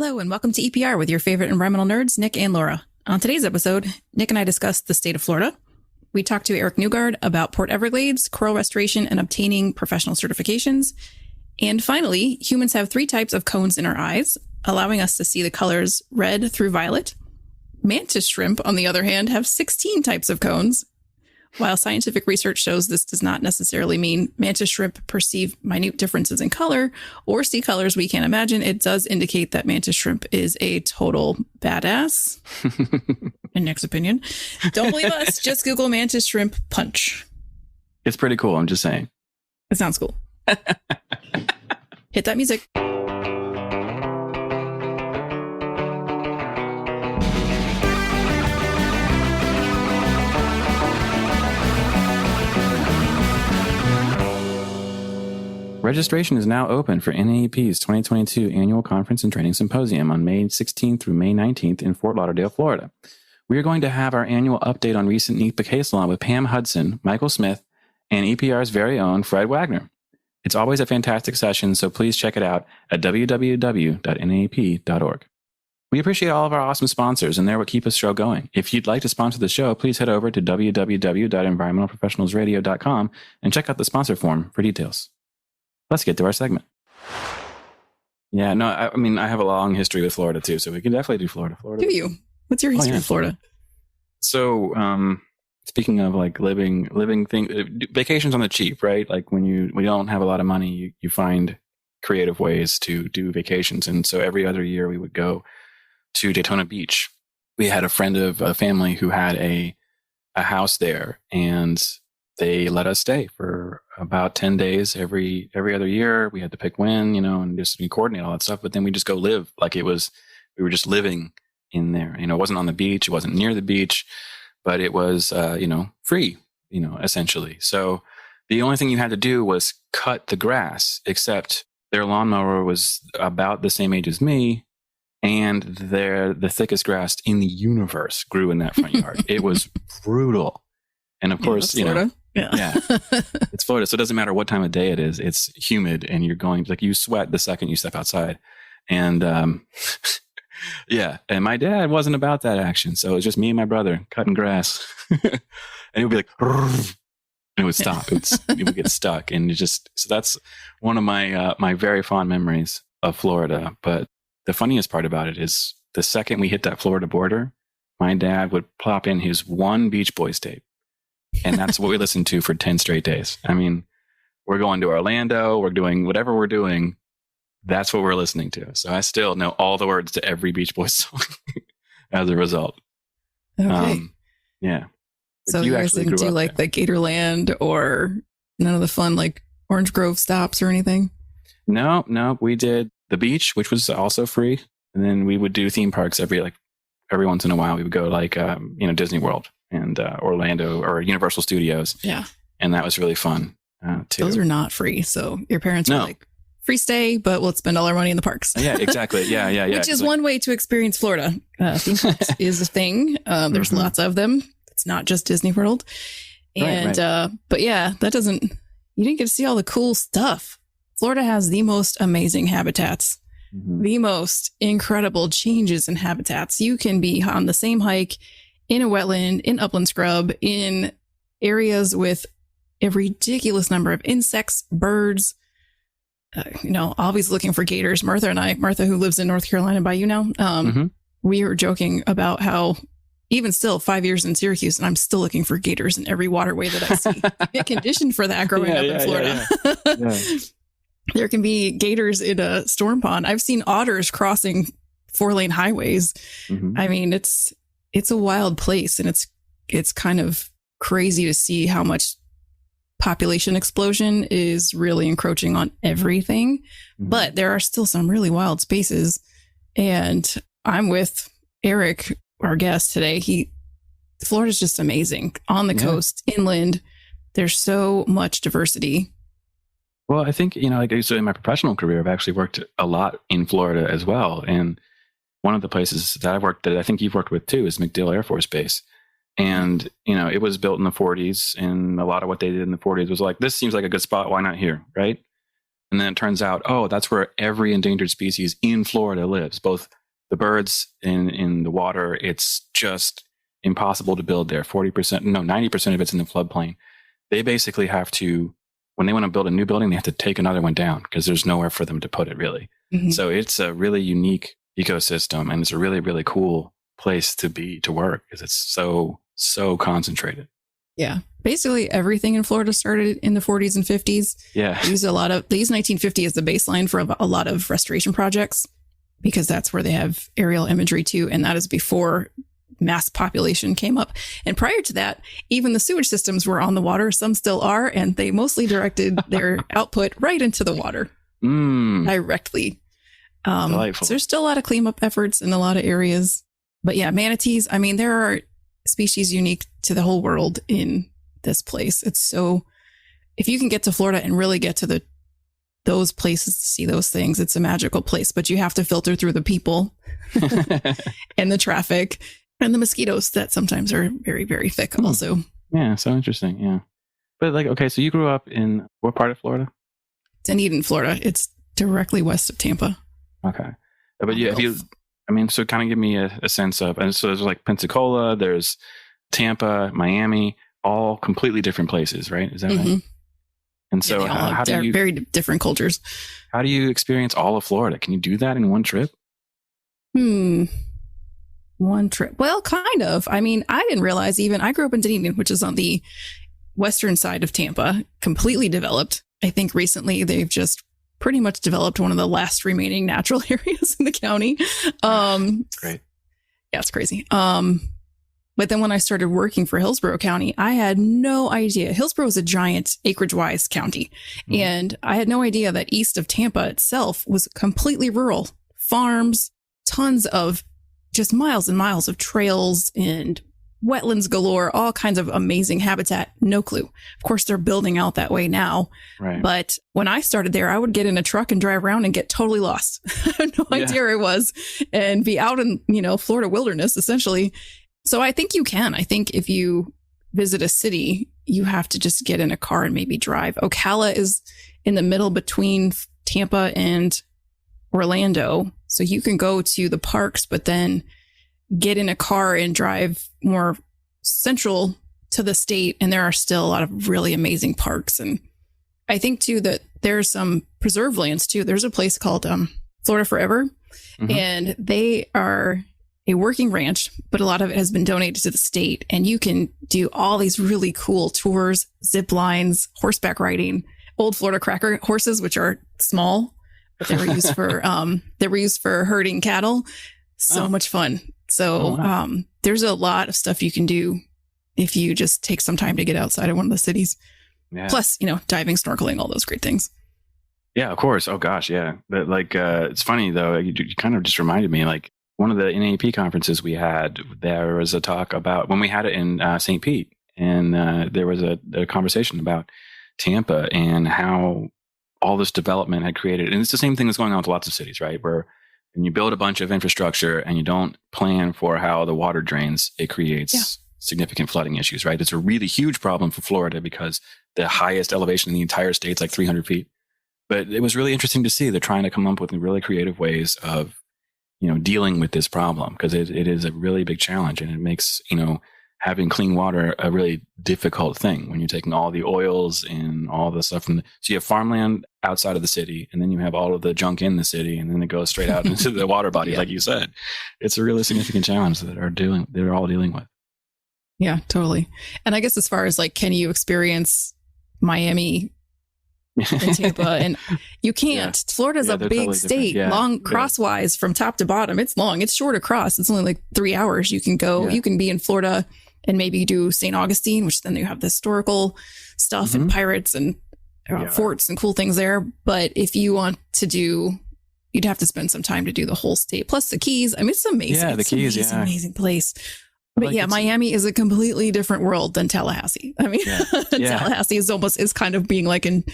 Hello and welcome to EPR with your favorite environmental nerds, Nick and Laura. On today's episode, Nick and I discussed the state of Florida. We talked to Erik Neugaard about Port Everglades, coral restoration, and obtaining professional certifications. And finally, humans have 3 types of cones in our eyes, allowing us to see the colors red through violet. Mantis shrimp, on the other hand, have 16 types of cones. While scientific research shows this does not necessarily mean mantis shrimp perceive minute differences in color or see colors we can't imagine, it does indicate that mantis shrimp is a total badass, in Nick's opinion. Don't believe us, just Google mantis shrimp punch. It's pretty cool, I'm just saying. It sounds cool. Hit that music. Registration is now open for NAEP's 2022 Annual Conference and Training Symposium on May 16th through May 19th in Fort Lauderdale, Florida. We are going to have our annual update on recent NEPA case law with Pam Hudson, Michael Smith, and EPR's very own Fred Wagner. It's always a fantastic session, so please check it out at www.naep.org. We appreciate all of our awesome sponsors, and they're what keep this show going. If you'd like to sponsor the show, please head over to www.environmentalprofessionalsradio.com and check out the sponsor form for details. Let's get to our segment. Yeah, no, I mean, I have a long history with Florida too, so we can definitely do Florida. Do you? What's your history with Florida? So, speaking of like living vacations on the cheap, right? Like when we don't have a lot of money, you find creative ways to do vacations. And so every other year we would go to Daytona Beach. We had a friend of a family who had a house there, and they let us stay for about 10 days every other year. We had to pick when, and just coordinate all that stuff. But then we just go live like we were just living in there. It wasn't on the beach. It wasn't near the beach, but it was, free, essentially. So the only thing you had to do was cut the grass, except their lawnmower was about the same age as me. And the thickest grass in the universe grew in that front yard. It was brutal. And of course, Florida. Yeah. It's Florida. So it doesn't matter what time of day it is. It's humid and you're going you sweat the second you step outside. And, yeah. And my dad wasn't about that action. So it was just me and my brother cutting grass and it would be like, and it would stop. It would get stuck. And so that's one of my very fond memories of Florida. But the funniest part about it is the second we hit that Florida border, my dad would plop in his one Beach Boys tape. And that's what we listened to for 10 straight days. I mean, we're going to Orlando. We're doing whatever we're doing. That's what we're listening to. So I still know all the words to every Beach Boys song as a result. Okay. Yeah. But so you guys didn't do like the Gatorland or none of the fun like Orange Grove stops or anything? No. We did the beach, which was also free. And then we would do theme parks every once in a while. We would go Disney World and Orlando or Universal Studios. Yeah. And that was really fun too. Those are not free. So your parents were like, free stay, but we'll spend all our money in the parks. Yeah, exactly. Yeah. Which is one way to experience Florida. Theme parks is a thing. There's lots of them. It's not just Disney World. And, right. But yeah, you didn't get to see all the cool stuff. Florida has the most amazing habitats. The most incredible changes in habitats. You can be on the same hike in a wetland, in upland scrub, in areas with a ridiculous number of insects, birds, always looking for gators. Martha, who lives in North Carolina by you now, we were joking about how even still 5 years in Syracuse and I'm still looking for gators in every waterway that I see. I get conditioned for that growing up in Florida. Yeah. There can be gators in a storm pond. I've seen otters crossing 4-lane highways. I mean, it's a wild place, and it's kind of crazy to see how much population explosion is really encroaching on everything. But there are still some really wild spaces. And I'm with Erik, our guest today. Florida's just amazing. On the coast, inland, there's so much diversity. Well, I think, so in my professional career, I've actually worked a lot in Florida as well. And one of the places that I've worked that I think you've worked with too is MacDill Air Force Base. And, it was built in the 40s. And a lot of what they did in the 40s was like, this seems like a good spot. Why not here? Right. And then it turns out, oh, that's where every endangered species in Florida lives. Both the birds in the water, it's just impossible to build there. 90% of it's in the floodplain. They basically have to, when they want to build a new building, they have to take another one down because there's nowhere for them to put it, really. Mm-hmm. So it's a really unique ecosystem, and it's a really, really cool place to work because it's so concentrated. Yeah. Basically everything in Florida started in the 40s and 50s. Yeah. They use 1950 as the baseline for a lot of restoration projects because that's where they have aerial imagery too. And that is before mass population came up. And prior to that, even the sewage systems were on the water. Some still are. And they mostly directed their output right into the water directly. So there's still a lot of cleanup efforts in a lot of areas. But yeah, manatees, I mean, there are species unique to the whole world in this place. It's so, if you can get to Florida and really get to those places to see those things, it's a magical place, but you have to filter through the people and the traffic and the mosquitoes that sometimes are very, very thick also. Yeah. So interesting. Yeah. But okay, so you grew up in what part of Florida? Dunedin, Florida. It's directly west of Tampa. Okay. But so kind of give me a sense of, and so there's like Pensacola, there's Tampa, Miami, all completely different places, right? Is that right? And so how do you, very different cultures. How do you experience all of Florida? Can you do that in one trip? One trip. Well, kind of. I mean, I didn't realize I grew up in Dunedin, which is on the western side of Tampa, completely developed. I think recently they've just pretty much developed one of the last remaining natural areas in the county. Great. Yeah, it's crazy. But then when I started working for Hillsborough County, I had no idea. Hillsborough is a giant acreage-wise county. Mm-hmm. And I had no idea that east of Tampa itself was completely rural. Farms, tons of just miles and miles of trails and wetlands galore, all kinds of amazing habitat. No clue. Of course, they're building out that way now. Right. But when I started there, I would get in a truck and drive around and get totally lost. I had no idea where I was and be out in, Florida wilderness, essentially. So I think you can. I think if you visit a city, you have to just get in a car and maybe drive. Ocala is in the middle between Tampa and Orlando. So you can go to the parks, but then get in a car and drive more central to the state. And there are still a lot of really amazing parks. And I think too that there's some preserved lands too. There's a place called Florida Forever, and they are a working ranch, but a lot of it has been donated to the state. And you can do all these really cool tours, zip lines, horseback riding, old Florida cracker horses, which are small, but they were used for herding cattle. So much fun. So there's a lot of stuff you can do if you just take some time to get outside of one of the cities. Yeah. Plus, diving, snorkeling, all those great things. Yeah, of course. Oh gosh, yeah. But it's funny though. You kind of just reminded me, one of the NAEP conferences we had, there was a talk about when we had it in St. Pete, and there was a conversation about Tampa and how all this development had created. And it's the same thing that's going on with lots of cities, right? Where when you build a bunch of infrastructure and you don't plan for how the water drains, it creates significant flooding issues, right? It's a really huge problem for Florida because the highest elevation in the entire state is like 300 feet. But it was really interesting to see they're trying to come up with really creative ways of dealing with this problem, because it is a really big challenge, and it makes, having clean water a really difficult thing when you're taking all the oils and all the stuff so you have farmland outside of the city, and then you have all of the junk in the city, and then it goes straight out into the water body, like you said. It's a really significant challenge that they're all dealing with. Yeah, totally. And I guess as far as can you experience Miami in Tampa, and you can't. Florida's a big totally state, long crosswise from top to bottom. It's long. It's short across. It's only 3 hours. You can go. You can be in Florida and maybe do St. Augustine, which then you have the historical stuff and pirates and forts and cool things there. But if you want to do, you'd have to spend some time to do the whole state. Plus the Keys. I mean, it's amazing. Yeah, the Keys. Amazing place. But Miami is a completely different world than Tallahassee. I mean, Tallahassee is kind of being like in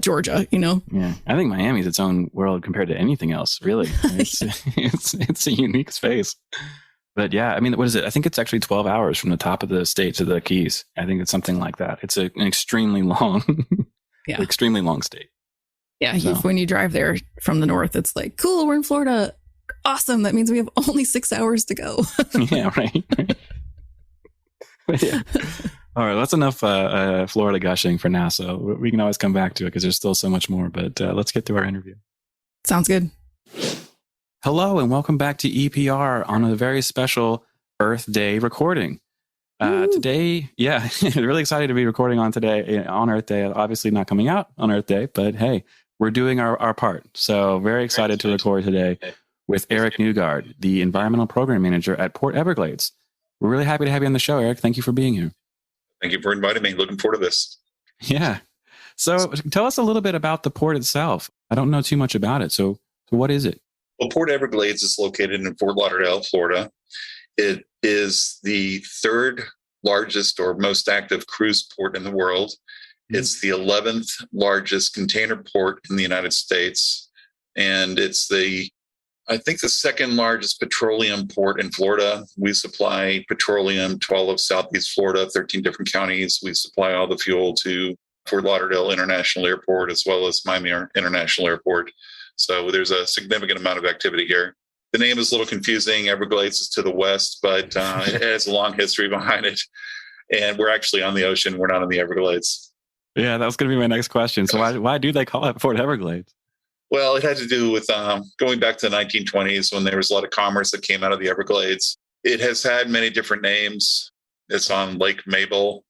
Georgia, Yeah, I think Miami is its own world compared to anything else, really. It's a unique space. But yeah, I mean, what is it? I think it's actually 12 hours from the top of the state to the Keys. I think it's something like that. It's an extremely long, extremely long state. Yeah, when you drive there from the north, it's like, cool, we're in Florida. Awesome. That means we have only 6 hours to go. Yeah, right. Yeah. All right, that's enough Florida gushing for now. So we can always come back to it because there's still so much more. But let's get to our interview. Sounds good. Hello, and welcome back to EPR on a very special Earth Day recording. Today, really excited to be recording on Earth Day. Obviously not coming out on Earth Day, but hey, we're doing our part. So very excited to record today with Erik Neugaard, the Environmental Program Manager at Port Everglades. We're really happy to have you on the show, Erik. Thank you for being here. Thank you for inviting me. Looking forward to this. Yeah. So tell us a little bit about the port itself. I don't know too much about it. So what is it? Well, Port Everglades is located in Fort Lauderdale, Florida. It is the third largest or most active cruise port in the world. It's the 11th largest container port in the United States. And it's the second largest petroleum port in Florida. We supply petroleum to all of Southeast Florida, 13 different counties. We supply all the fuel to Fort Lauderdale International Airport, as well as Miami International Airport. So there's a significant amount of activity here. The name is a little confusing. Everglades is to the west, but it has a long history behind it. And we're actually on the ocean. We're not in the Everglades. Yeah, that was going to be my next question. So why do they call it Port Everglades? Well, it had to do with going back to the 1920s when there was a lot of commerce that came out of the Everglades. It has had many different names. It's on Lake Mabel.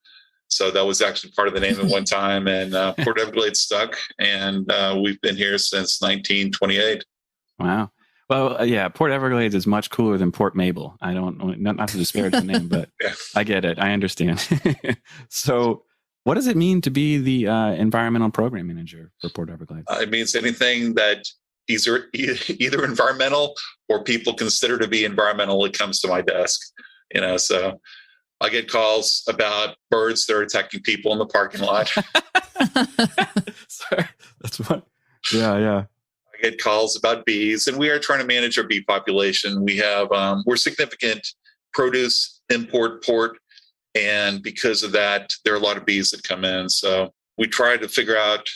So that was actually part of the name at one time. And Port Everglades stuck. And we've been here since 1928. Wow. Well, Port Everglades is much cooler than Port Mabel. I don't know, not to disparage the name, but yeah. I get it. I understand. So what does it mean to be the environmental program manager for Port Everglades? It means anything that either environmental or people consider to be environmental, it comes to my desk. So I get calls about birds that are attacking people in the parking lot. Sorry, that's what. Yeah. I get calls about bees, and we are trying to manage our bee population. We have we're significant produce import port. And because of that, there are a lot of bees that come in. So we try to figure out,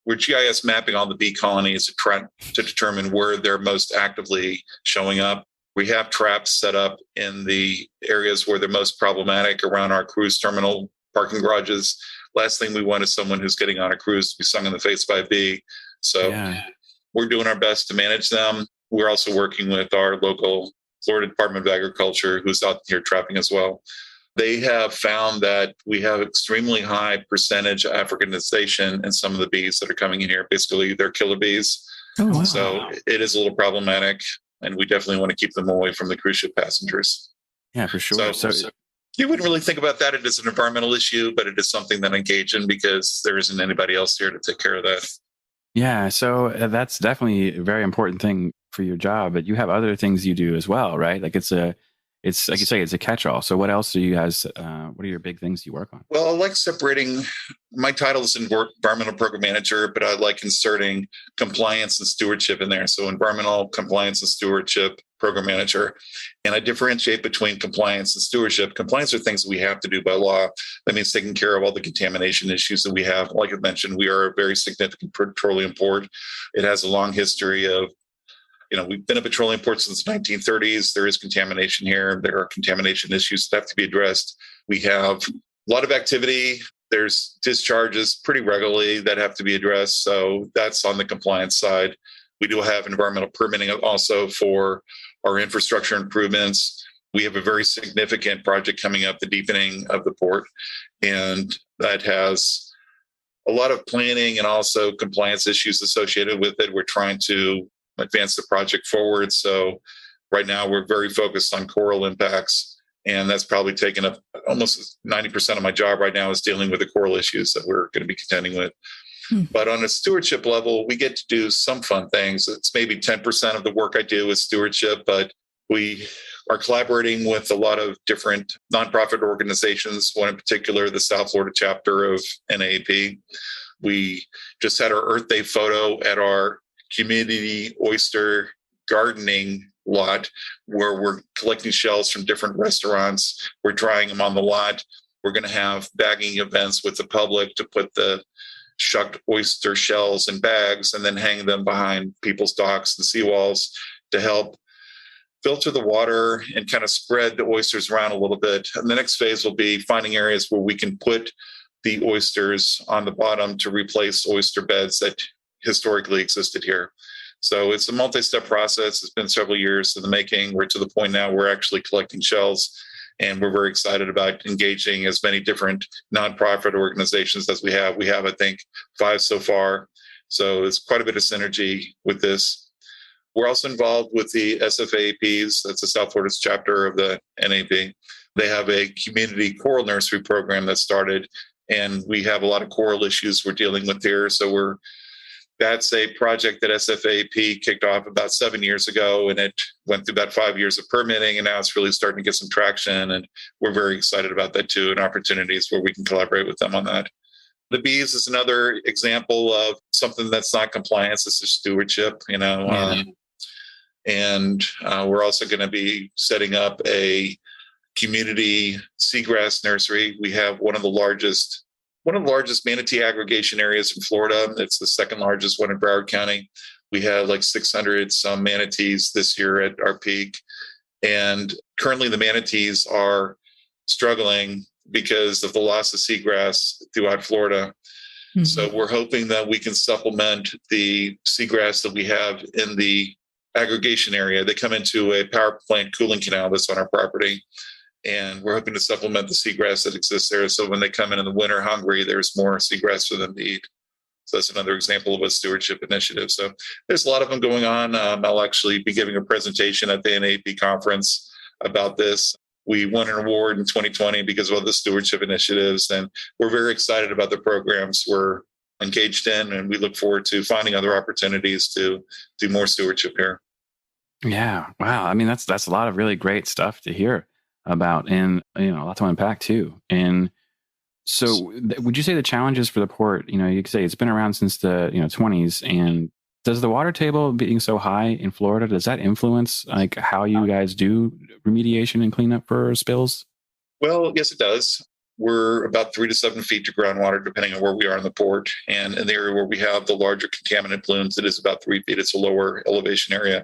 we're GIS mapping all the bee colonies to determine where they're most actively showing up. We have traps set up in the areas where they're most problematic around our cruise terminal parking garages. Last thing we want is someone who's getting on a cruise to be stung in the face by a bee. So we're doing our best to manage them. We're also working with our local Florida Department of Agriculture, who's out here trapping as well. They have found that we have extremely high percentage of Africanization in some of the bees that are coming in here. Basically, they're killer bees. Oh, wow. So it is a little problematic, and we definitely want to keep them away from the cruise ship passengers. Yeah, for sure. So you wouldn't really think about that as an environmental issue, but it is something that I engage in because there isn't anybody else here to take care of that. Yeah, so that's definitely a very important thing for your job, but you have other things you do as well, right? Like it's like you say, it's a catch-all. So what else do you guys, what are your big things you work on? Well, I like separating, my title is Environmental Program Manager, but I like inserting compliance and stewardship in there. So Environmental Compliance and Stewardship Program Manager. And I differentiate between compliance and stewardship. Compliance are things that we have to do by law. That means taking care of all the contamination issues that we have. Like I mentioned, we are a very significant petroleum port. It has a long history of we've been a petroleum port since the 1930s. There is contamination here. There are contamination issues that have to be addressed. We have a lot of activity. There's discharges pretty regularly that have to be addressed. So that's on the compliance side. We do have environmental permitting also for our infrastructure improvements. We have a very significant project coming up, the deepening of the port. And that has a lot of planning and also compliance issues associated with it. We're trying to advance the project forward. So right now we're very focused on coral impacts, and that's probably taken up almost 90% of my job right now is dealing with the coral issues that we're going to be contending with. But on a stewardship level, we get to do some fun things. It's maybe 10% of the work I do is stewardship, but we are collaborating with a lot of different nonprofit organizations, one in particular, the South Florida chapter of NAEP. We just had our Earth Day photo at our community oyster gardening lot where we're collecting shells from different restaurants. We're drying them on the lot. We're going to have bagging events with the public to put the shucked oyster shells in bags and then hang them behind people's docks and seawalls to help filter the water and kind of spread the oysters around a little bit. And the next phase will be finding areas where we can put the oysters on the bottom to replace oyster beds that historically existed here. So it's a multi-step process. It's been several years in the making. We're to the point now we're actually collecting shells, and we're very excited about engaging as many different nonprofit organizations as we have. We have, I think, 5 so far. So it's quite a bit of synergy with this. We're also involved with the SFAAPs. That's the South Florida's chapter of the NAEP. They have a community coral nursery program that started, and we have a lot of coral issues we're dealing with here. So that's a project that SFAAP kicked off about 7 years ago, and it went through about 5 years of permitting, and now it's really starting to get some traction, and we're very excited about that too, and opportunities where we can collaborate with them on that. The bees is another example of something that's not compliance, it's just stewardship, and we're also going to be setting up a community seagrass nursery. We have one of the largest manatee aggregation areas in Florida. It's the second largest one in Broward County. We had like 600 some manatees this year at our peak. And currently the manatees are struggling because of the loss of seagrass throughout Florida. Mm-hmm. So we're hoping that we can supplement the seagrass that we have in the aggregation area. They come into a power plant cooling canal that's on our property. And we're hoping to supplement the seagrass that exists there. So when they come in the winter hungry, there's more seagrass for them to eat. So that's another example of a stewardship initiative. So there's a lot of them going on. I'll actually be giving a presentation at the NAEP conference about this. We won an award in 2020 because of all the stewardship initiatives. And we're very excited about the programs we're engaged in. And we look forward to finding other opportunities to do more stewardship here. Yeah. Wow. I mean, that's a lot of really great stuff to hear about, and a lot to unpack too. And so would you say the challenges for the port, you could say it's been around since the 20s, and does the water table being so high in Florida, does that influence like how you guys do remediation and cleanup for spills? Well, yes, it does. We're about 3 to 7 feet to groundwater, depending on where we are in the port. And in the area where we have the larger contaminant plumes, it is about 3 feet. It's a lower elevation area.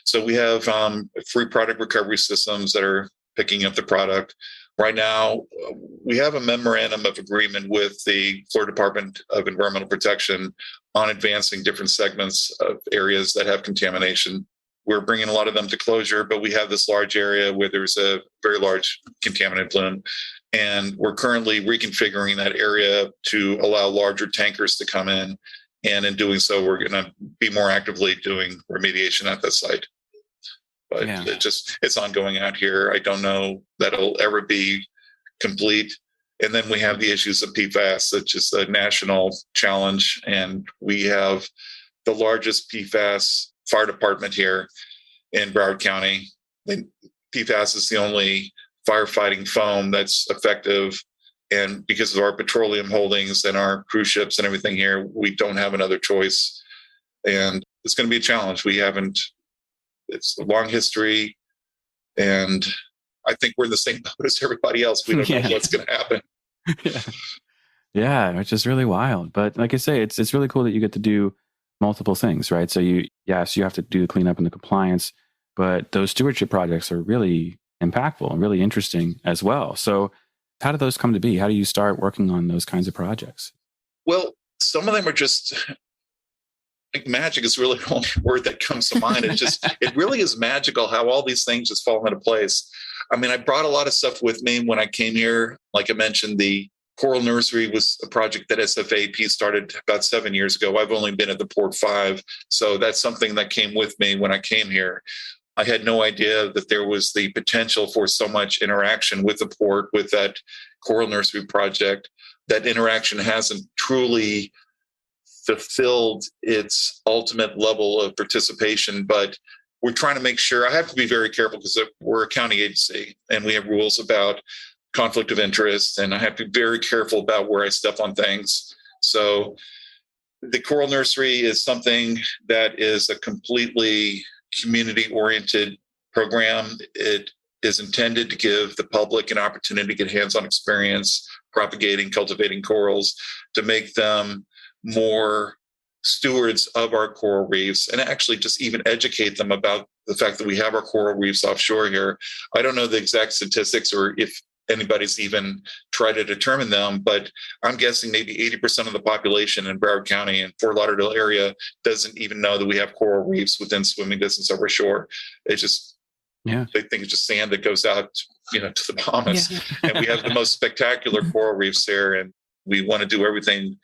So we have free product recovery systems that are picking up the product. Right now, we have a memorandum of agreement with the Florida Department of Environmental Protection on advancing different segments of areas that have contamination. We're bringing a lot of them to closure, but we have this large area where there's a very large contaminant plume. And we're currently reconfiguring that area to allow larger tankers to come in. And in doing so, we're going to be more actively doing remediation at that site. But it's ongoing out here. I don't know that it'll ever be complete. And then we have the issues of PFAS, which is a national challenge. And we have the largest PFAS fire department here in Broward County. PFAS is the only firefighting foam that's effective. And because of our petroleum holdings and our cruise ships and everything here, we don't have another choice. And it's going to be a challenge. It's a long history, and I think we're in the same boat as everybody else. We don't know what's going to happen. Yeah, which is really wild. But like I say, it's really cool that you get to do multiple things, right? So you have to do the cleanup and the compliance, but those stewardship projects are really impactful and really interesting as well. So how do those come to be? How do you start working on those kinds of projects? Well, some of them are just... magic is really the only word that comes to mind. It really is magical how all these things just fall into place. I mean, I brought a lot of stuff with me when I came here. Like I mentioned, the coral nursery was a project that SFAAP started about 7 years ago. I've only been at the port 5. So that's something that came with me when I came here. I had no idea that there was the potential for so much interaction with the port, with that coral nursery project. That interaction hasn't truly fulfilled its ultimate level of participation, but we're trying to make sure. I have to be very careful because we're a county agency and we have rules about conflict of interest, and I have to be very careful about where I step on things. So the coral nursery is something that is a completely community-oriented program. It is intended to give the public an opportunity to get hands-on experience propagating, cultivating corals, to make them more stewards of our coral reefs and actually just even educate them about the fact that we have our coral reefs offshore here. I don't know the exact statistics or if anybody's even tried to determine them, but I'm guessing maybe 80% of the population in Broward County and Fort Lauderdale area doesn't even know that we have coral reefs within swimming distance of our shore. It's just, they think it's just sand that goes out, to the Bahamas. Yeah. And we have the most spectacular coral reefs there, and we want to do everything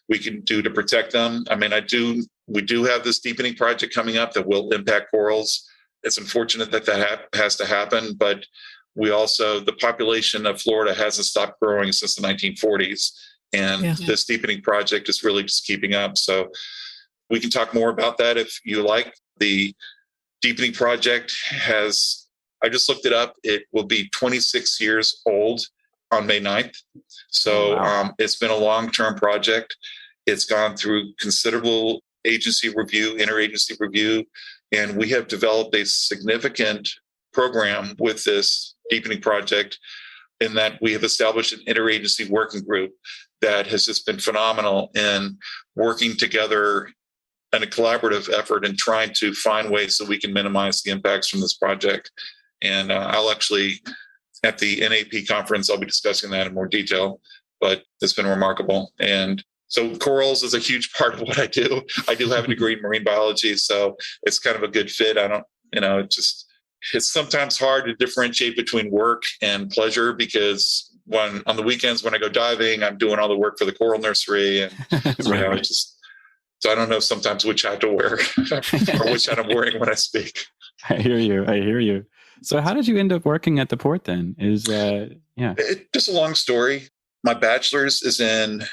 we can do to protect them. I mean, we do have this deepening project coming up that will impact corals. It's unfortunate that has to happen, but the population of Florida hasn't stopped growing since the 1940s. And this deepening project is really just keeping up. So we can talk more about that if you like. The deepening project I just looked it up. It will be 26 years old on May 9th. So it's been a long-term project. It's gone through considerable agency review, interagency review, and we have developed a significant program with this deepening project in that we have established an interagency working group that has just been phenomenal in working together in a collaborative effort and trying to find ways so we can minimize the impacts from this project. And I'll actually, at the NAEP conference, I'll be discussing that in more detail, but it's been remarkable. And so corals is a huge part of what I do. I do have a degree in marine biology, so it's kind of a good fit. It's sometimes hard to differentiate between work and pleasure because on the weekends when I go diving, I'm doing all the work for the coral nursery, and so I don't know sometimes which hat to wear or which hat I'm wearing when I speak. I hear you. So how did you end up working at the port then? Just a long story. My bachelor's is in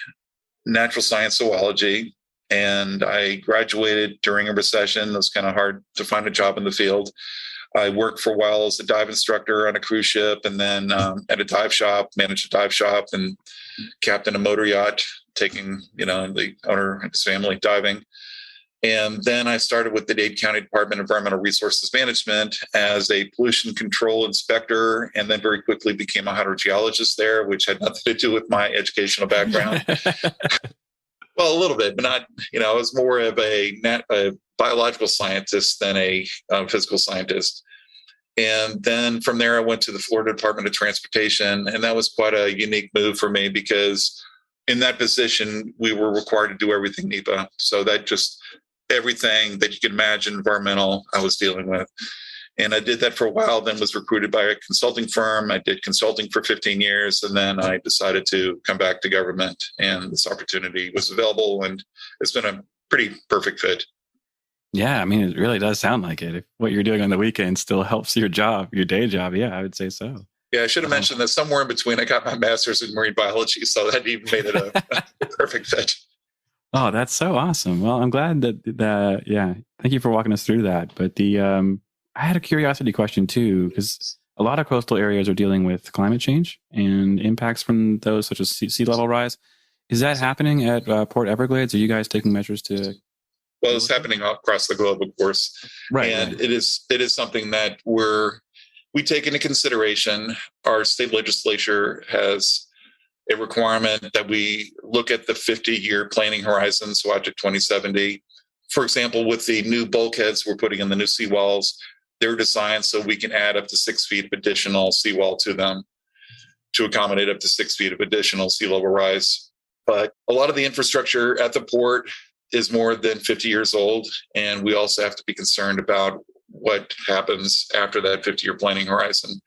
natural science zoology, and I graduated during a recession. It was kind of hard to find a job in the field. I worked for a while as a dive instructor on a cruise ship, and then at a dive shop, managed a dive shop, and captained a motor yacht, taking the owner and his family diving. And then I started with the Dade County Department of Environmental Resources Management as a pollution control inspector, and then very quickly became a hydrogeologist there, which had nothing to do with my educational background. Well, a little bit, but not, I was more of a biological scientist than a physical scientist. And then from there, I went to the Florida Department of Transportation, and that was quite a unique move for me because in that position, we were required to do everything NEPA. So that just everything that you can imagine environmental, I was dealing with. And I did that for a while, then was recruited by a consulting firm. I did consulting for 15 years, and then I decided to come back to government, and this opportunity was available, and it's been a pretty perfect fit. Yeah, I mean, it really does sound like it. If what you're doing on the weekend still helps your job, your day job, yeah, I would say so. Yeah, I should have mentioned that somewhere in between, I got my master's in marine biology, so that even made it a perfect fit. Oh, that's so awesome. Well, I'm glad that thank you for walking us through that. But I had a curiosity question too, because a lot of coastal areas are dealing with climate change and impacts from those, such as sea level rise. Is that happening at Port Everglades? Are you guys taking measures to? Well, it's happening across the globe, of course. Right. And it is something that we take into consideration. Our state legislature has a requirement that we look at the 50-year planning horizon, so out to 2070. For example, with the new bulkheads we're putting in the new seawalls, they're designed so we can add up to 6 feet of additional seawall to them to accommodate up to 6 feet of additional sea level rise. But a lot of the infrastructure at the port is more than 50 years old, and we also have to be concerned about what happens after that 50-year planning horizon.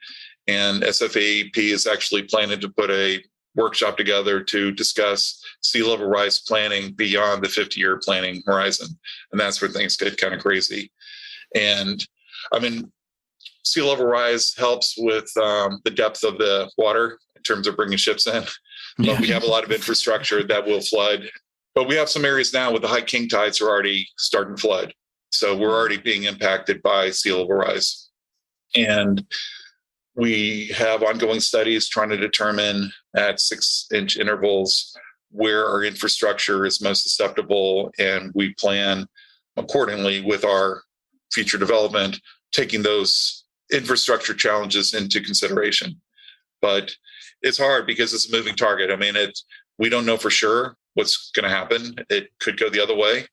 And SFAEP is actually planning to put a workshop together to discuss sea level rise planning beyond the 50-year planning horizon. And that's where things get kind of crazy. And I mean, sea level rise helps with the depth of the water in terms of bringing ships in. But we have a lot of infrastructure that will flood. But we have some areas now with the high king tides are already starting to flood. So we're already being impacted by sea level rise. And we have ongoing studies trying to determine at 6-inch intervals where our infrastructure is most susceptible. And we plan accordingly with our future development, taking those infrastructure challenges into consideration. But it's hard because it's a moving target. I mean, we don't know for sure. what's going to happen. It could go the other way,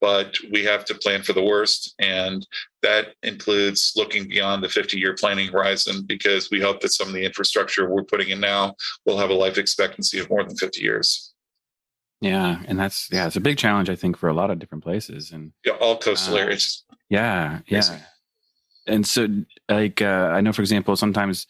but we have to plan for the worst. And that includes looking beyond the 50-year planning horizon, because we hope that some of the infrastructure we're putting in now will have a life expectancy of more than 50 years. Yeah. And it's a big challenge, I think, for a lot of different places. And all coastal areas. Yeah. And so, like, I know, for example, sometimes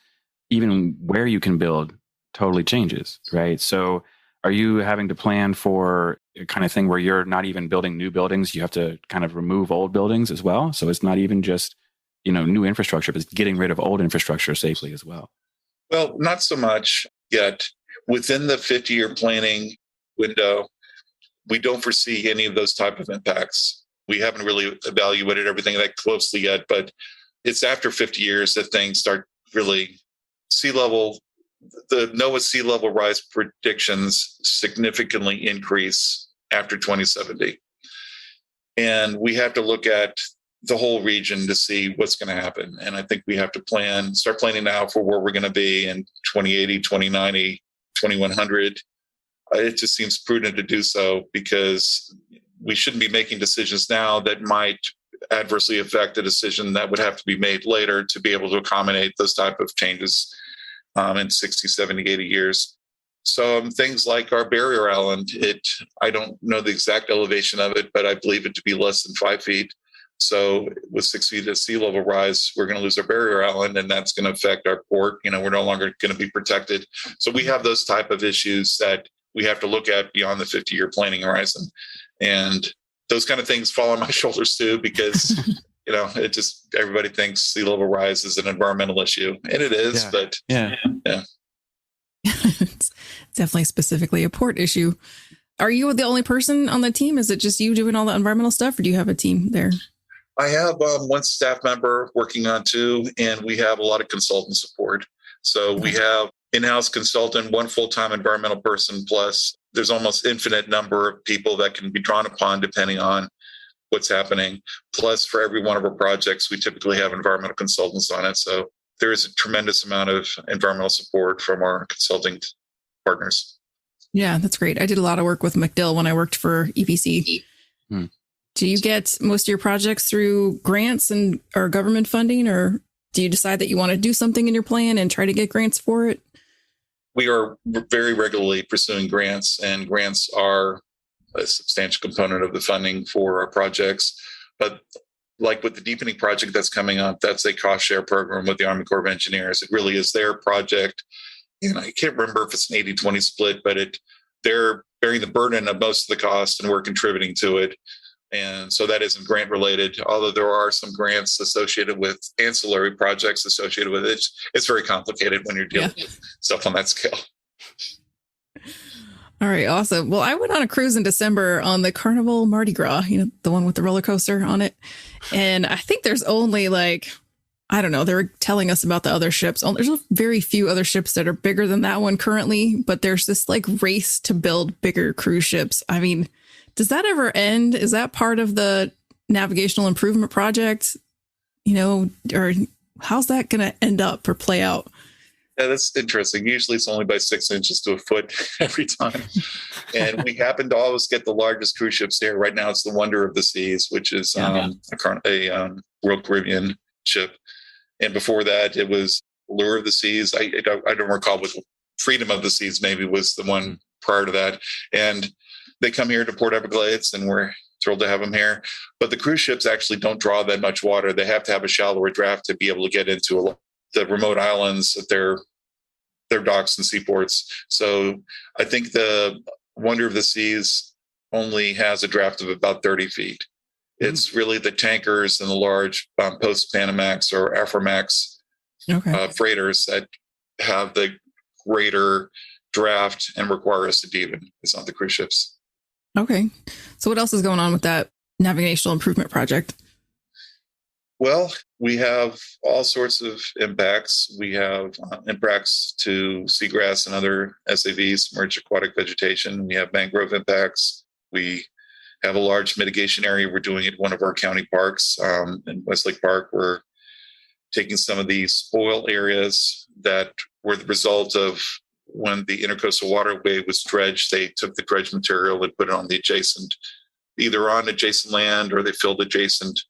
even where you can build totally changes, right? So are you having to plan for a kind of thing where you're not even building new buildings? You have to kind of remove old buildings as well. So it's not even just, new infrastructure, but it's getting rid of old infrastructure safely as well. Well, not so much yet. Within the 50-year planning window, we don't foresee any of those type of impacts. We haven't really evaluated everything that closely yet, but it's after 50 years that things start really the NOAA sea level rise predictions significantly increase after 2070. And we have to look at the whole region to see what's going to happen. And I think we have to start planning now for where we're going to be in 2080, 2090, 2100. It just seems prudent to do so, because we shouldn't be making decisions now that might adversely affect a decision that would have to be made later to be able to accommodate those type of changes in 60, 70, 80 years. So things like our barrier island, I don't know the exact elevation of it, but I believe it to be less than 5 feet. So with 6 feet of sea level rise, we're going to lose our barrier island, and that's going to affect our port. We're no longer going to be protected. So we have those type of issues that we have to look at beyond the 50-year planning horizon. And those kind of things fall on my shoulders too, because it just, everybody thinks sea level rise is an environmental issue, and it is, but yeah. It's definitely specifically a port issue. Are you the only person on the team? Is it just you doing all the environmental stuff, or do you have a team there? I have one staff member working on 2, and we have a lot of consultant support. So we have in-house consultant, 1 full-time environmental person, plus there's almost infinite number of people that can be drawn upon depending on what's happening. Plus, for every one of our projects, we typically have environmental consultants on it. So there is a tremendous amount of environmental support from our consulting partners. Yeah, that's great. I did a lot of work with MacDill when I worked for EPC. Do you get most of your projects through grants or government funding, or do you decide that you want to do something in your plan and try to get grants for it? We are very regularly pursuing grants, and grants are a substantial component of the funding for our projects. But like with the deepening project that's coming up, that's a cost share program with the Army Corps of Engineers. It really is their project. I can't remember if it's an 80-20 split, but they're bearing the burden of most of the cost, and we're contributing to it. And so that isn't grant related, although there are some grants associated with ancillary projects associated with it. It's very complicated when you're dealing with stuff on that scale. All right, awesome. Well, I went on a cruise in December on the Carnival Mardi Gras, the one with the roller coaster on it. And I think there's only I don't know, they were telling us about the other ships. There's very few other ships that are bigger than that one currently, but there's this race to build bigger cruise ships. I mean, does that ever end? Is that part of the navigational improvement project? Or how's that going to end up or play out? Yeah, that's interesting. Usually it's only by 6 inches to a foot every time. And we happen to always get the largest cruise ships there. Right now it's the Wonder of the Seas, which is a Royal Caribbean ship. And before that, it was Lure of the Seas. I don't recall what Freedom of the Seas maybe was the one prior to that. And they come here to Port Everglades, and we're thrilled to have them here. But the cruise ships actually don't draw that much water. They have to have a shallower draft to be able to get into the remote islands at their docks and seaports. So I think the Wonder of the Seas only has a draft of about 30 feet. It's really the tankers and the large post-Panamax or Aframax freighters that have the greater draft and require us to deepen. It's not the cruise ships. Okay. So what else is going on with that navigational improvement project? Well, we have all sorts of impacts. We have impacts to seagrass and other SAVs, submerged aquatic vegetation. We have mangrove impacts. We have a large mitigation area we're doing at one of our county parks. In Westlake Park, we're taking some of these spoil areas that were the result of when the intercoastal waterway was dredged, they took the dredged material and put it on the either on adjacent land, or they filled adjacent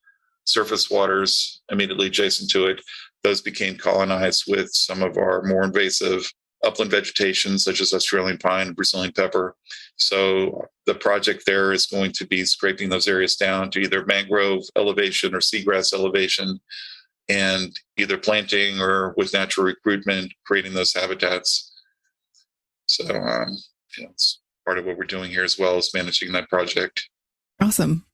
surface waters immediately adjacent to it. Those became colonized with some of our more invasive upland vegetation, such as Australian pine and Brazilian pepper. So the project there is going to be scraping those areas down to either mangrove elevation or seagrass elevation, and either planting or with natural recruitment, creating those habitats. So it's part of what we're doing here as well as managing that project. Awesome.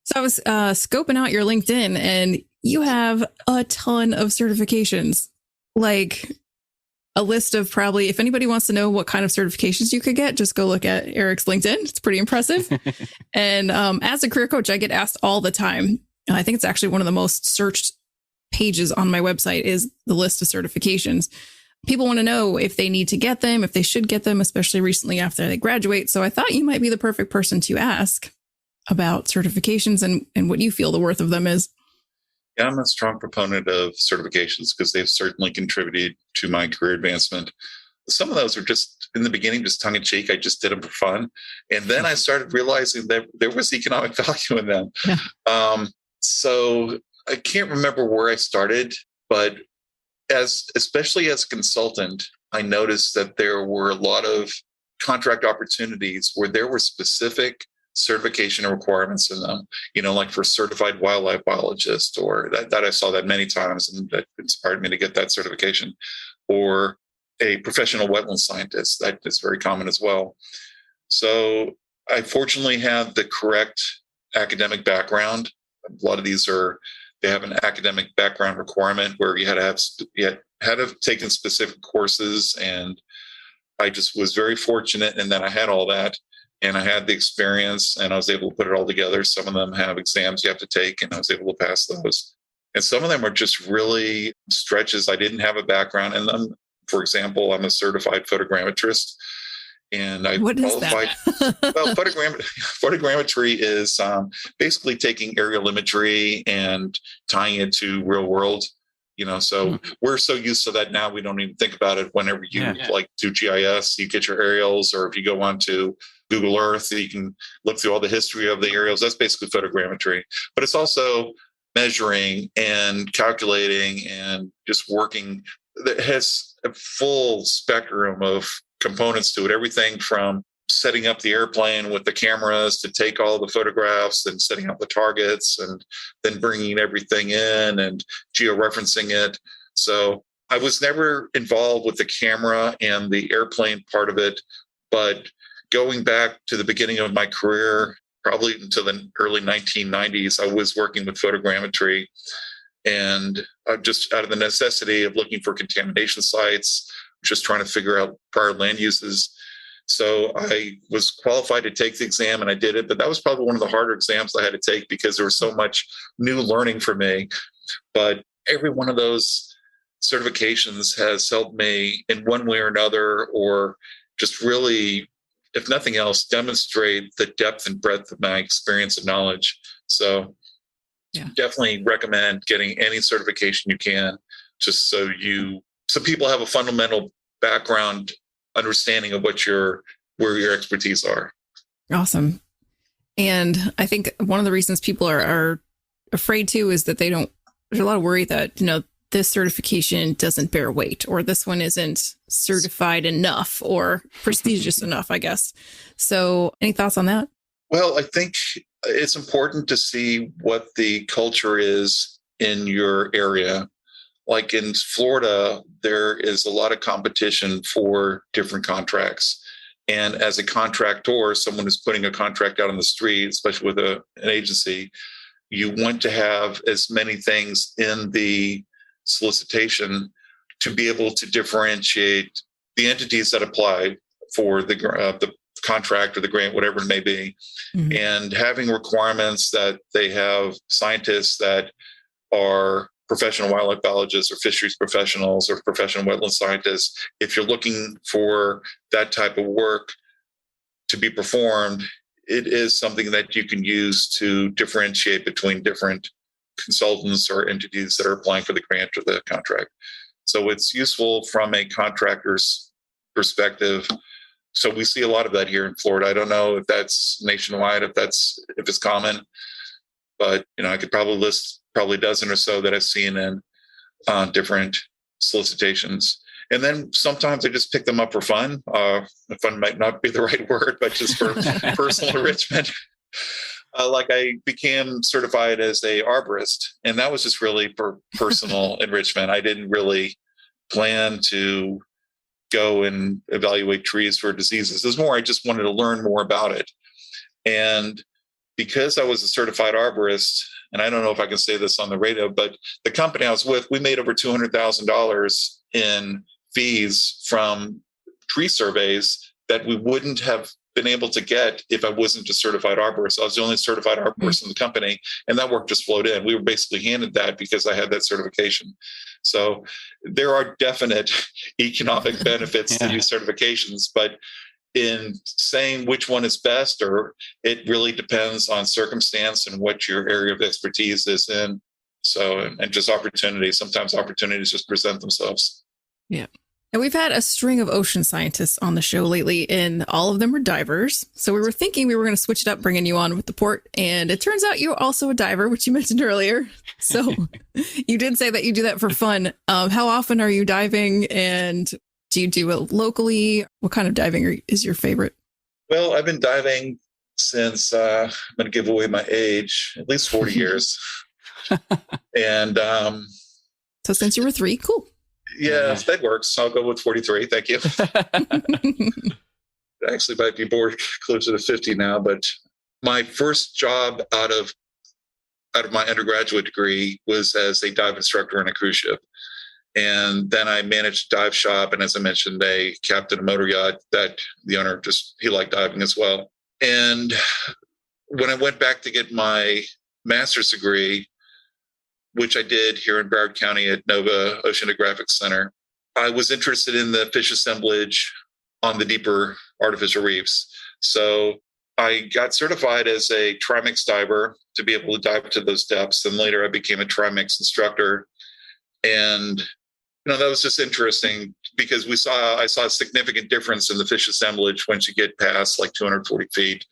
So I was scoping out your LinkedIn, and you have a ton of certifications, like a list of probably, if anybody wants to know what kind of certifications you could get, just go look at Erik's LinkedIn. It's pretty impressive. And as a career coach, I get asked all the time. I think it's actually one of the most searched pages on my website is the list of certifications. People want to know if they need to get them, if they should get them, especially recently after they graduate. So I thought you might be the perfect person to ask about certifications and what you feel the worth of them is. Yeah, I'm a strong proponent of certifications because they've certainly contributed to my career advancement. Some of those are just in the beginning, just tongue in cheek. I just did them for fun. And then I started realizing that there was economic value in them. Yeah. So I can't remember where I started, but especially as a consultant, I noticed that there were a lot of contract opportunities where there were specific certification requirements in them, like for certified wildlife biologist, or that I saw that many times, and that inspired me to get that certification, or a professional wetland scientist. That is very common as well. So I fortunately had the correct academic background. A lot of these they have an academic background requirement where you had to have taken specific courses, and I just was very fortunate in that I had all that. And I had the experience, and I was able to put it all together. Some of them have exams you have to take, and I was able to pass those. And some of them are just really stretches. I didn't have a background in them. For example, I'm a certified photogrammetrist, and I qualified. Well, photogrammetry is basically taking aerial imagery and tying it to real world. So we're so used to that now, we don't even think about it. Whenever you do GIS, you get your aerials, or if you go on to Google Earth, you can look through all the history of the aerials. That's basically photogrammetry. But it's also measuring and calculating and just working. It has a full spectrum of components to it, everything from setting up the airplane with the cameras to take all the photographs and setting up the targets and then bringing everything in and georeferencing it. So I was never involved with the camera and the airplane part of it, but going back to the beginning of my career, probably until the early 1990s, I was working with photogrammetry, and just out of the necessity of looking for contamination sites, just trying to figure out prior land uses. So I was qualified to take the exam, and I did it, but that was probably one of the harder exams I had to take because there was so much new learning for me. But every one of those certifications has helped me in one way or another, or just really, if nothing else, demonstrate the depth and breadth of my experience and knowledge. So definitely recommend getting any certification you can, just so people have a fundamental background understanding of where your expertise are. Awesome. And I think one of the reasons people are afraid too is that there's a lot of worry that, this certification doesn't bear weight, or this one isn't certified enough or prestigious enough, I guess. So any thoughts on that? Well, I think it's important to see what the culture is in your area. Like in Florida, there is a lot of competition for different contracts. And as a contractor, someone who's putting a contract out on the street, especially with an agency, you want to have as many things in the solicitation to be able to differentiate the entities that apply for the contract or the grant, whatever it may be, and having requirements that they have scientists that are professional wildlife biologists or fisheries professionals or professional wetland scientists. If you're looking for that type of work to be performed, it is something that you can use to differentiate between different consultants or entities that are applying for the grant or the contract. So it's useful from a contractor's perspective. So we see a lot of that here in Florida. I don't know if that's nationwide, if it's common, but I could probably list a dozen or so that I've seen in different solicitations. And then sometimes I just pick them up for fun. Fun might not be the right word, but just for personal enrichment. Like I became certified as a arborist, and that was just really for personal enrichment. I didn't really plan to go and evaluate trees for diseases. It was more, I just wanted to learn more about it. And because I was a certified arborist, and I don't know if I can say this on the radio, but the company I was with, we made over $200,000 in fees from tree surveys that we wouldn't have been able to get if I wasn't a certified arborist. I was the only certified arborist in the company, and that work just flowed in. We were basically handed that because I had that certification. So there are definite economic benefits to these certifications, but in saying which one is best, or it really depends on circumstance and what your area of expertise is in. So, and just opportunities. Sometimes opportunities just present themselves. Yeah. And we've had a string of ocean scientists on the show lately, and all of them are divers. So we were thinking we were going to switch it up, bringing you on with the port. And it turns out you're also a diver, which you mentioned earlier. So you did say that you do that for fun. How often are you diving, and do you do it locally? What kind of diving is your favorite? Well, I've been diving since, I'm going to give away my age, at least 40 years. And so since you were 3, cool. Yeah, that works. I'll go with 43. Thank you. Actually, might be more closer to 50 now. But my first job out of my undergraduate degree was as a dive instructor on a cruise ship. And then I managed a dive shop. And as I mentioned, a captain of a motor yacht that the owner he liked diving as well. And when I went back to get my master's degree, which I did here in Broward County at NOVA Oceanographic Center, I was interested in the fish assemblage on the deeper artificial reefs. So I got certified as a trimix diver to be able to dive to those depths. And later I became a trimix instructor. And, that was just interesting because I saw a significant difference in the fish assemblage once you get past like 240 feet.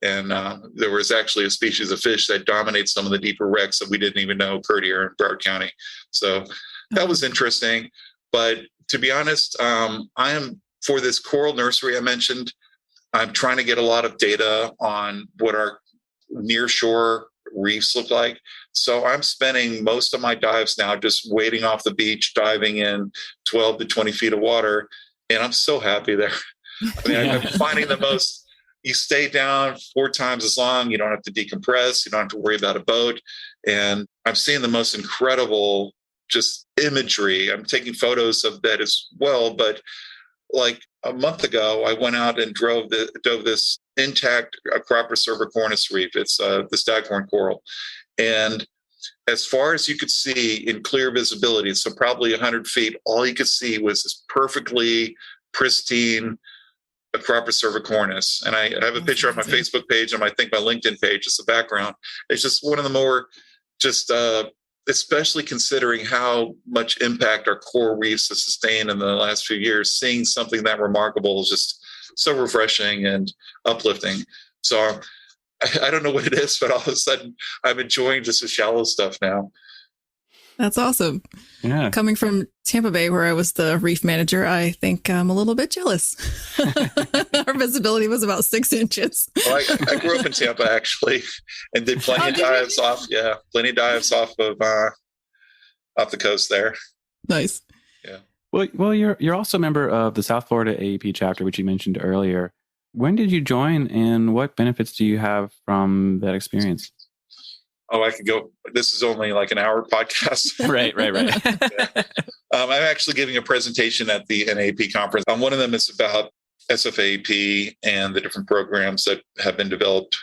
And there was actually a species of fish that dominates some of the deeper wrecks that we didn't even know occurred here in Broward County. So that was interesting. But to be honest, I am, for this coral nursery I mentioned, I'm trying to get a lot of data on what our nearshore reefs look like. So I'm spending most of my dives now just wading off the beach, diving in 12 to 20 feet of water. And I'm so happy there. I mean, I'm finding the most... You stay down 4 times as long. You don't have to decompress. You don't have to worry about a boat. And I'm seeing the most incredible just imagery. I'm taking photos of that as well. But like a month ago, I went out and dove this intact Acropolis cornice reef. It's the staghorn coral. And as far as you could see in clear visibility, so probably 100 feet, all you could see was this perfectly pristine Acropolis cervicornis. And I have a picture on my Facebook page and I think my LinkedIn page is the background. It's just one of the more especially considering how much impact our coral reefs have sustained in the last few years, seeing something that remarkable is just so refreshing and uplifting. So I don't know what it is, but all of a sudden I'm enjoying just the shallow stuff now. That's awesome. Yeah. Coming from Tampa Bay, where I was the reef manager, I think I'm a little bit jealous. Our visibility was about 6 inches. Well, I grew up in Tampa, actually, and did plenty of dives off of off the coast there. Nice. Yeah. Well, you're also a member of the South Florida AEP chapter, which you mentioned earlier. When did you join, and what benefits do you have from that experience? Oh, I could go. This is only like an hour podcast. Right. Yeah. I'm actually giving a presentation at the NAEP conference. One of them is about SFAP and the different programs that have been developed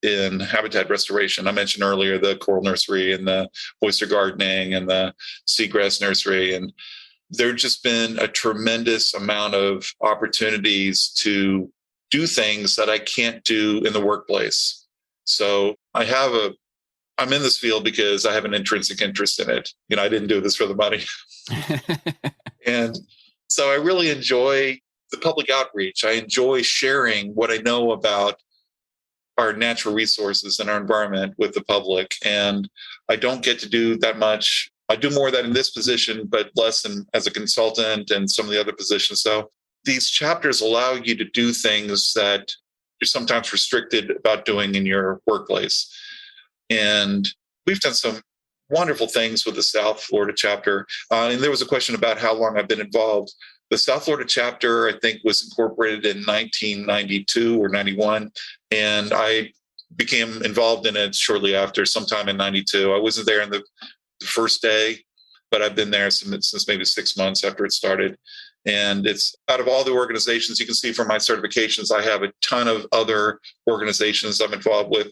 in habitat restoration. I mentioned earlier the coral nursery and the oyster gardening and the seagrass nursery. And there's just been a tremendous amount of opportunities to do things that I can't do in the workplace. So I'm in this field because I have an intrinsic interest in it. I didn't do this for the money. And so I really enjoy the public outreach. I enjoy sharing what I know about our natural resources and our environment with the public. And I don't get to do that much. I do more of that in this position, but less as a consultant and some of the other positions. So these chapters allow you to do things that you're sometimes restricted about doing in your workplace. And we've done some wonderful things with the South Florida chapter. And there was a question about how long I've been involved. The South Florida chapter, I think, was incorporated in 1992 or 91. And I became involved in it shortly after, sometime in 92. I wasn't there in the first day, but I've been there since maybe 6 months after it started. And it's out of all the organizations, you can see from my certifications, I have a ton of other organizations I'm involved with.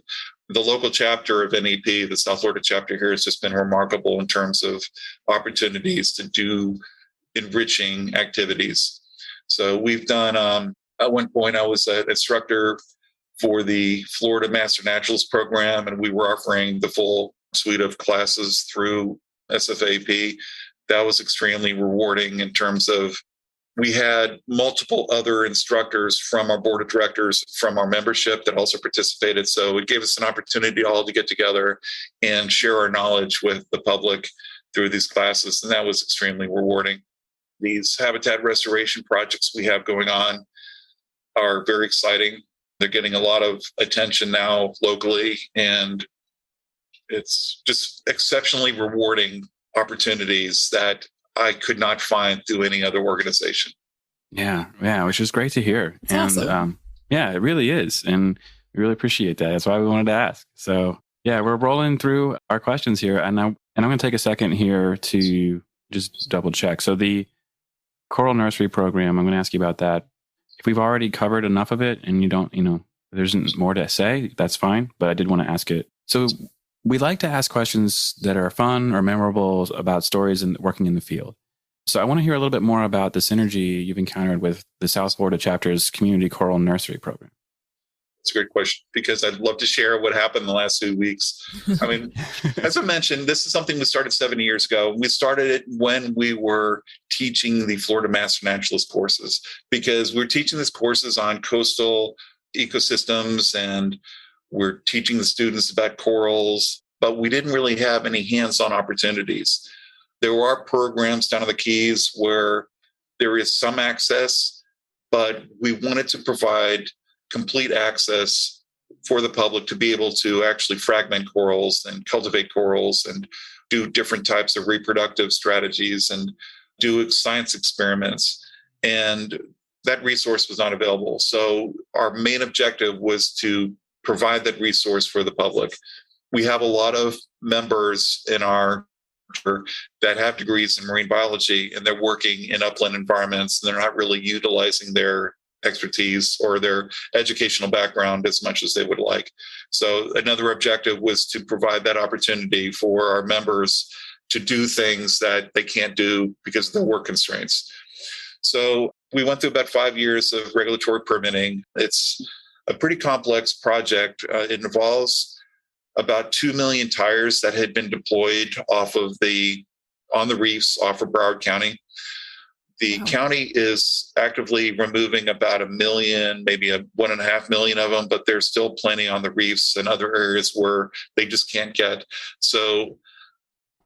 The local chapter of NAEP, the South Florida chapter here, has just been remarkable in terms of opportunities to do enriching activities. So we've done, at one point, I was an instructor for the Florida Master Naturalist program, and we were offering the full suite of classes through SFAP. That was extremely rewarding in terms of we had multiple other instructors from our board of directors, from our membership that also participated. So it gave us an opportunity all to get together and share our knowledge with the public through these classes. And that was extremely rewarding. These habitat restoration projects we have going on are very exciting. They're getting a lot of attention now locally, and it's just exceptionally rewarding opportunities that I could not find through any other organization. Yeah, which is great to hear. It's awesome. Yeah, it really is. And we really appreciate that. That's why we wanted to ask. So yeah, we're rolling through our questions here. And I'm going to take a second here to just double check. So the Coral Nursery program, I'm going to ask you about that. If we've already covered enough of it and you don't, there isn't more to say, that's fine. But I did want to ask it. So we like to ask questions that are fun or memorable about stories and working in the field. So I want to hear a little bit more about the synergy you've encountered with the South Florida chapter's Community Coral Nursery program. That's a great question, because I'd love to share what happened in the last 2 weeks. I mean, as I mentioned, this is something we started 7 years ago. We started it when we were teaching the Florida Master Naturalist courses, because we're teaching these courses on coastal ecosystems and we're teaching the students about corals, but we didn't really have any hands-on opportunities. There are programs down in the Keys where there is some access, but we wanted to provide complete access for the public to be able to actually fragment corals and cultivate corals and do different types of reproductive strategies and do science experiments. And that resource was not available. So our main objective was to provide that resource for the public. We have a lot of members in our that have degrees in marine biology, and they're working in upland environments, and they're not really utilizing their expertise or their educational background as much as they would like. So another objective was to provide that opportunity for our members to do things that they can't do because of their work constraints. So we went through about 5 years of regulatory permitting. It's a pretty complex project. It involves about 2 million tires that had been deployed on the reefs off of Broward County. The county is actively removing about 1 million, maybe 1.5 million of them, but there's still plenty on the reefs and other areas where they just can't get. So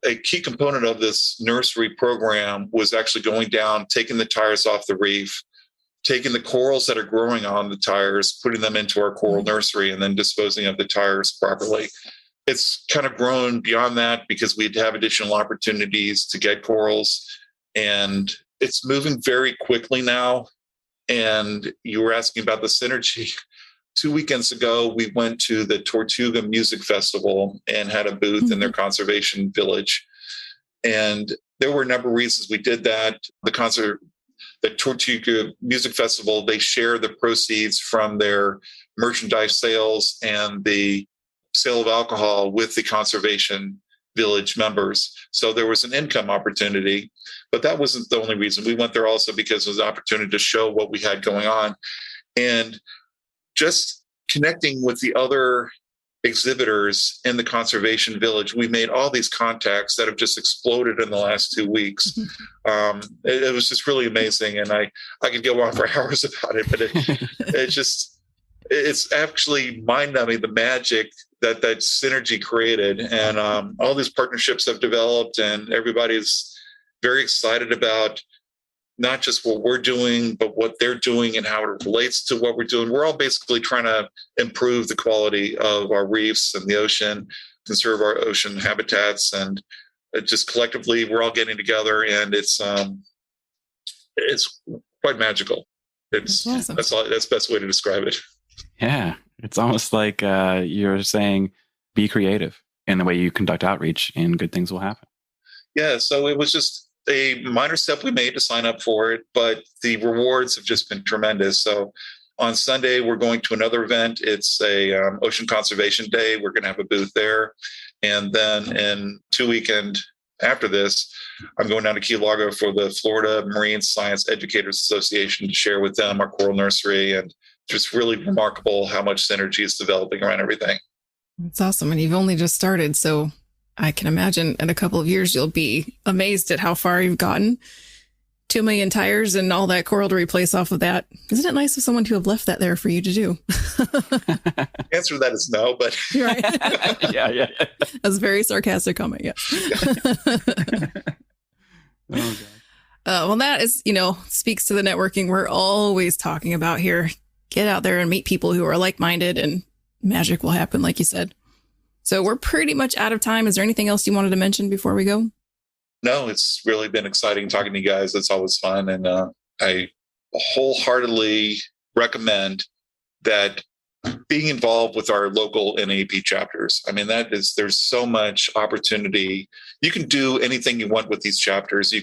a key component of this nursery program was actually going down, taking the tires off the reef, taking the corals that are growing on the tires, putting them into our coral nursery, and then disposing of the tires properly. It's kind of grown beyond that because we'd have additional opportunities to get corals, and it's moving very quickly now. And you were asking about the synergy. 2 weekends ago, we went to the Tortuga Music Festival and had a booth in their conservation village. And there were a number of reasons we did that. The Tortuga Music Festival, they share the proceeds from their merchandise sales and the sale of alcohol with the conservation village members. So there was an income opportunity, but that wasn't the only reason. We went there also because it was an opportunity to show what we had going on. And just connecting with the other exhibitors in the conservation village. We made all these contacts that have just exploded in the last 2 weeks. It was just really amazing. And I could go on for hours about it, but it's actually mind-numbing, the magic that synergy created. And all these partnerships have developed, and everybody's very excited about not just what we're doing, but what they're doing and how it relates to what we're doing. We're all basically trying to improve the quality of our reefs and the ocean, conserve our ocean habitats, and just collectively, we're all getting together, and it's quite magical. That's awesome. That's the best way to describe it. Yeah, it's almost like you're saying, be creative in the way you conduct outreach, and good things will happen. Yeah, so it was just a minor step we made to sign up for it, but the rewards have just been tremendous. So on Sunday, we're going to another event. It's a Ocean Conservation Day. We're going to have a booth there. And then in 2 weekends after this, I'm going down to Key Largo for the Florida Marine Science Educators Association to share with them our coral nursery. And just really remarkable how much synergy is developing around everything. That's awesome. And you've only just started, so I can imagine in a couple of years, you'll be amazed at how far you've gotten. 2 million tires and all that coral to replace off of that. Isn't it nice of someone to have left that there for you to do? Answer to that is no, but right. Yeah. That's a very sarcastic comment. Yes. Oh, well, that is, speaks to the networking we're always talking about here. Get out there and meet people who are like-minded, and magic will happen, like you said. So we're pretty much out of time. Is there anything else you wanted to mention before we go? No, it's really been exciting talking to you guys. It's always fun. And I wholeheartedly recommend that being involved with our local NAEP chapters. I mean, there's so much opportunity. You can do anything you want with these chapters.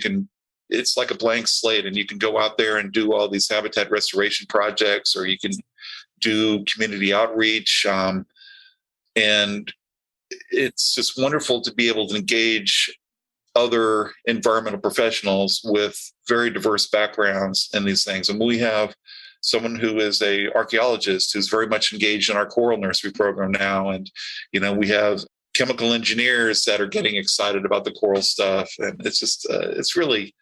It's like a blank slate, and you can go out there and do all these habitat restoration projects, or you can do community outreach. And it's just wonderful to be able to engage other environmental professionals with very diverse backgrounds in these things. And we have someone who is an archaeologist who's very much engaged in our coral nursery program now. And, we have chemical engineers that are getting excited about the coral stuff. And it's just, it's really,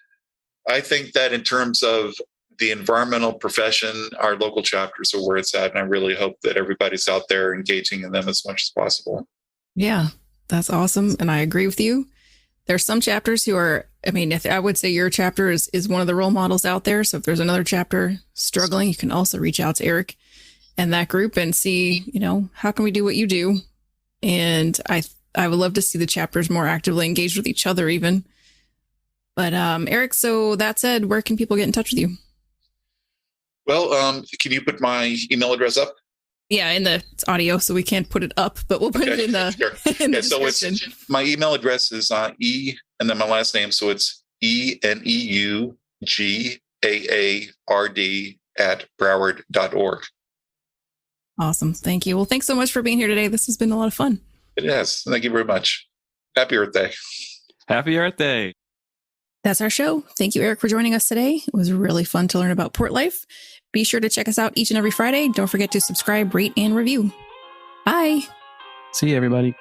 I think that in terms of the environmental profession, our local chapters are where it's at. And I really hope that everybody's out there engaging in them as much as possible. Yeah, that's awesome. And I agree with you. There's some chapters who are, I would say your chapter is one of the role models out there. So if there's another chapter struggling, you can also reach out to Erik and that group and see, how can we do what you do? And I would love to see the chapters more actively engaged with each other even. But Erik, so that said, where can people get in touch with you? Well, can you put my email address up? Yeah, it's audio, so we can't put it up, but we'll put it in the, sure. in the description. So my email address is E and then my last name. So it's ENEUGAARD@broward.org. Awesome. Thank you. Well, thanks so much for being here today. This has been a lot of fun. It has. Thank you very much. Happy Earth Day. Happy Earth Day. That's our show. Thank you, Erik, for joining us today. It was really fun to learn about port life. Be sure to check us out each and every Friday. Don't forget to subscribe, rate, and review. Bye. See you, everybody.